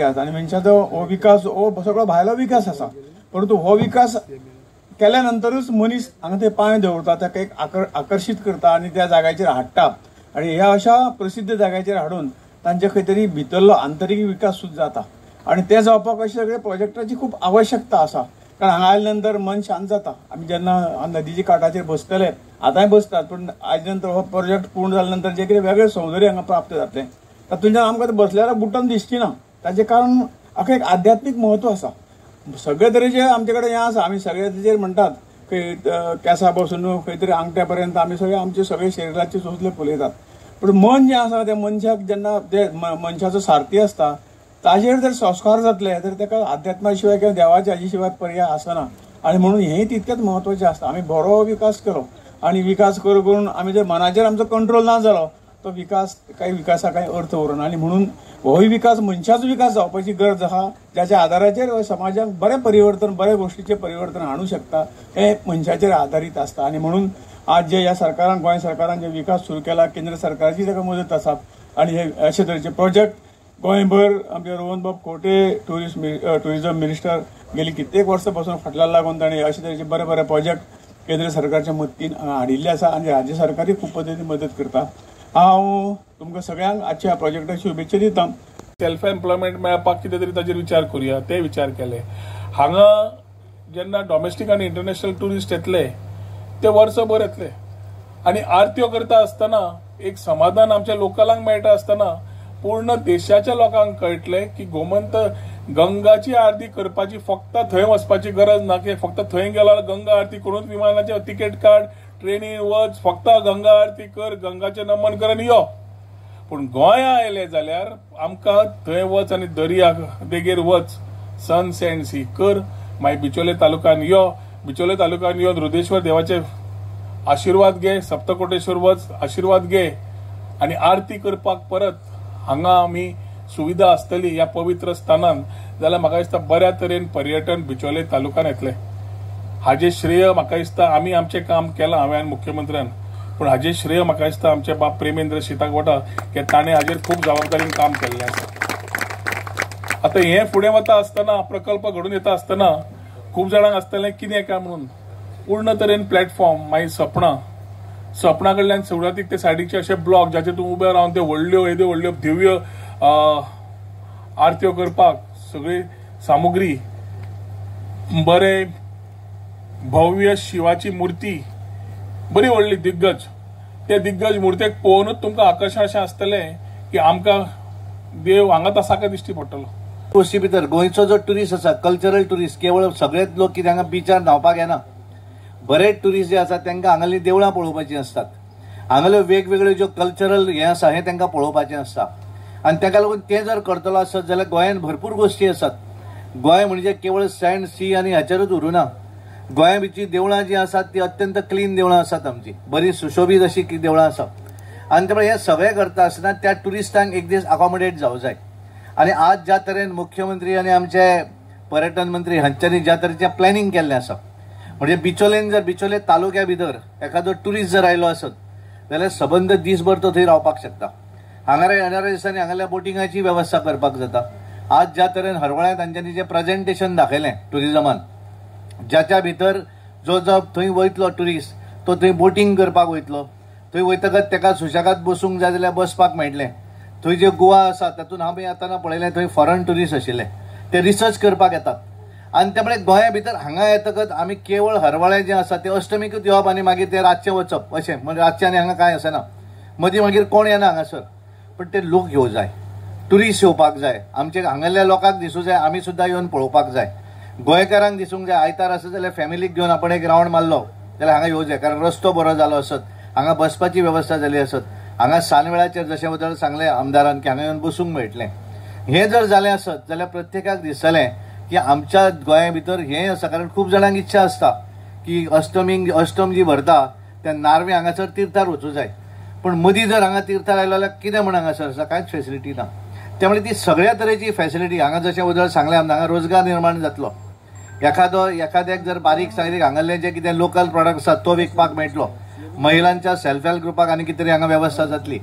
आसा आनी मनशाचो हो विकास हो सगळो भायलो विकास आसा, परंतु हो विकास केल्या नंतरूच मनीस हांगा थंय पांय दवरता, ताका एक आकर्शीत करता आनी त्या जाग्याचेर हाडटा आनी ह्या अशा प्रसिद्ध जाग्याचेर हाडून तांचे खंय तरी भितरलो आंतरीक विकास सुद्धा जाता आनी ते जावपाक अशे सगळे प्रोजेक्टाची खूब आवश्यकता आसा. कारण हांगा आयले नंतर मन शांत जाता. आमी जेन्ना नदीच्या काठाचेर बसतले, आतांय बसतात, पण आयज नंतर हो प्रोजेक्ट पूर्ण जाल्या नंतर जे कितें वेगळें सौंदर्य हांगा प्राप्त जातलें तातूंतल्यान आमकां बसल्यार बुटान दिसची ना. ताचें कारण हाका एक आध्यात्मीक म्हत्व आसा. सगळे तरेचे आमचे कडेन हें आसा, आमी सगळे तेजेर म्हणटात खंय केंसा बसून खंय तरी आंगठ्या पर्यंत आमी सगळे आमचे सगळे शरिराचे सोसले फुलयतात. पण मन जें आसा तें मनशाक जेन्ना ते मनशाचो सारथी आसता ताजेर जर संस्कार जातले तर ताका अध्यात्मा शिवाय किंवा देवाच्या हाजे शिवाय पर्याय आसना. आनी म्हणून हेंय तितकेंच म्हत्वाचें आसता. आमी बरो विकास केलो आनी विकास करून आमी जर मनाचेर आमचो कंट्रोल ना जालो तो विकास काही विकासाक काही अर्थ उरना. आनी म्हणून होय विकास मनशाचो विकास जावपाची गरज आहा, ज्याच्या आदाराचेर समाजाक बरें परिवर्तन, बऱ्या गोष्टीचें परिवर्तन हाडूं शकता, हें मनशाचेर आदारीत आसता. आनी म्हणून आज जे ह्या सरकारान, गोंय सरकारान जे विकास सुरू केला, केंद्र सरकाराची ताका मदत आसा आनी हे अशे तरेचे प्रोजेक्ट गोंयभर आमचे रोहनबाब खोटे ट्युरिझम मिनिस्टर गेली कित्येक वर्सां पासून फाटल्यान लागून ताणें अशे तरेचे बरे बरे प्रोजेक्ट केंद्र सरकारच्या मदतीन हाडिल्ले आसा आनी राज्य सरकारूय खूब पद्दतीन मदत करता. हांव तुमकां सगळ्यांक आजच्या ह्या प्रोजेक्टाक शुभेच्छा दिता. सेल्फ एम्प्लॉयमेंट मेळपाक कितें तरी ताजेर विचार करुया, ते विचार केले. हांगा जेन्ना डॉमेस्टीक आनी इंटरनॅशनल टुरिस्ट येतले ते वर्सभर येतले आनी आरत्यो करता आसतना एक समाधान आमच्या लोकलांक मेळटा आसतना पूर्ण देशाच्या लोकांक कळटले की गोमंत गंगाची आरती करपाची फक्त थंय वचपाची गरज ना, की फक्त थंय गेलो गंगा आरती करून विमानाचें तिकेट काड, ट्रेनीन वच, फक्त गंगा आरती कर, गंगाचें नमन कर आनी यो. पूण गोंया आयले जाल्यार आमकां थंय वच आनी दर्या देगेर वच, सन सँड सी कर, मागीर बिचोले तालुक्यान यो, बिचोले तालुक्यान येवन रुद्रेश्वर देवाचे आशिर्वाद घे, सप्तकोटेश्वर वच आशिर्वाद घे आनी आरती करपाक परत हांगा आमी सुविधा आसतली ह्या पवित्र स्थानान, जाल्यार म्हाका दिसता बऱ्या तरेन पर्यटन बिचोले तालुक्यान येतले. हाजे श्रेय म्हाका दिसता आमी आमचें काम केलां हांवें आनी मुख्यमंत्र्यान, पूण हाजे श्रेय म्हाका दिसता आमचे बाप प्रेमेंद्र शीताक वता की ताणें हाजेर खूब जबाबदारीन काम केल्लें आसा. आतां हें फुडें वता आसतना, प्रकल्प घडून येता आसतना खूब जाणांक आसतलें कितें काय म्हणून पूर्ण तरेन प्लॅटफॉर्म, मागीर सपना कडल्यान सुरवातीक ते सायडीचे अशे ब्लॉक जाचेर तूं उबे रावन त्यो व्हडल्यो दिव्य आरत्यो करपाक सगळी सामुग्री, बरे भव्य शिवाची मूर्ती, बरी व्हडली दिग्गज, ते दिग्गज मुर्तेक पळोवनूच तुमकां आकर्शण अशें आसतलें की आमकां देव हांगाच आसा काय दिश्टी पडटलो. गोष्टी भितर गोंयचो जो ट्युरिस्ट आसा, कल्चरल ट्युरिस्ट, केवळ सगळेच लोक कितें हांगा बिचार न्हावपाक येना. बरेच ट्युरिस्ट जे आसात तांकां हांगाली देवळां पळोवपाची आसतात, हांगाल्यो वेगवेगळ्यो ज्यो कल्चरल हें आसा हें तांकां पळोवपाचें आसता. आनी ताका लागून तें जर करतलो आसत जाल्यार गोंयांत भरपूर गोश्टी आसात. गोंय म्हणजे केवळ सँड सी आनी हाचेरूच उरूना. गोंया भितरली देवळां जीं आसात ती अत्यंत क्लीन देवळां आसात, आमची बरी सुशोभीत अशी देवळां आसात. आनी त्यामुळे हे सगळें करता आसतना त्या ट्युरिस्टांक एक दीस अकॉमोडेट जावं जाय. आनी आज ज्या तरेन मुख्यमंत्री आनी आमचे पर्यटन मंत्री हांच्यांनी ज्या तरेचें प्लॅनिंग केल्लें आसा, म्हणजे बिचोलेन जर बिचोले तालुक्या भितर एखादो ट्युरिस्ट जर आयलो आसत जाल्यार सबंद दिसभर तो थंय रावपाक शकता. हांगा येणाऱ्या दिसांनी हांगाल्या बोटिंगाची वेवस्था करपाक जाता. आज ज्या तरेन हरवळ्यां तांच्यांनी जें प्रेजेंटेशन दाखयलें टुरिजमान, ज्याच्या भितर जो थंय वयतलो ट्युरिस्ट तो थंय बोटिंग करपाक वयतलो, थंय वयतकच ताका सुशेगाद बसूंक जाय जाल्यार बसपाक मेळटलें. थंय जे गोवा आसा तातूंत हांवें आतां पळयलें थंय फॉरेन ट्युरिस्ट आशिल्ले, ते रिसर्च करपाक येतात. आनी त्यामुळे गोंया भितर हांगा येतकच आमी केवळ हरवळें जें आसा तें अष्टमीकूच येवप आनी मागीर ते रातचें वचप अशें, म्हणजे रातचें आनी हांगा कांय आसना. मदीं मागीर कोण येना हांगासर. पण ते लोक येवं जाय, ट्युरिस्ट येवपाक जाय, आमचे हांगाल्या लोकांक दिसूं जाय, आमी सुद्दां येवन पळोवपाक जाय. गोंयकारांक दिसूंक जाय आयतार आसत जाल्यार फॅमिलीक घेवन आपण एक रावंड मारलो जाल्यार हांगा येवं जाय. कारण रस्तो बरो जालो आसत, हांगा बसपाची वेवस्था जाली आसत, हांगा सानवेळाचेर जशें बद्दल सांगलें आमदारान की हांगा येवन बसूंक मेळटलें. हें जर जालें आसत जाल्यार प्रत्येकाक दिसतलें की आमच्या गोंया भितर हें आसा. कारण खूब जाणांक इच्छा आसता की अष्टम जी भरता त्या नारवे हांगासर तीर्थार वचूं जाय. पण मदीं जर हांगा तीर्थार आयलो जाल्यार कितें म्हण हांगासर आसा, कांयच फेसिलिटी ना. त्यामुळे ती सगळ्या तरेची फेसिलिटी हांगा जशें बद्दल सांगलें हांगा रोजगार निर्माण जातलो. एखाद्याक जर बारीक सारीक हांगाले जे कितें लोकल प्रॉडक्ट आसात तो विकपाक मेळटलो. महिलांच्या सेल्फ हेल्प ग्रुपाक आनी कितें तरी हांगा वेवस्था जातली,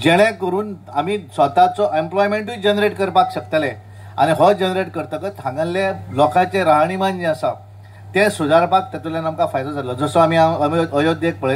जेणे करून आमी स्वताचो एम्प्लॉयमेंटूय जनरेट करपाक शकतले आनी हो जनरेट करतकच हांगासले लोकांचे राहणीमान जे आसा ते सुदारपाक तातूंतल्यान आमकां फायदो जालो. जसो आमी अयोध्येक पळयता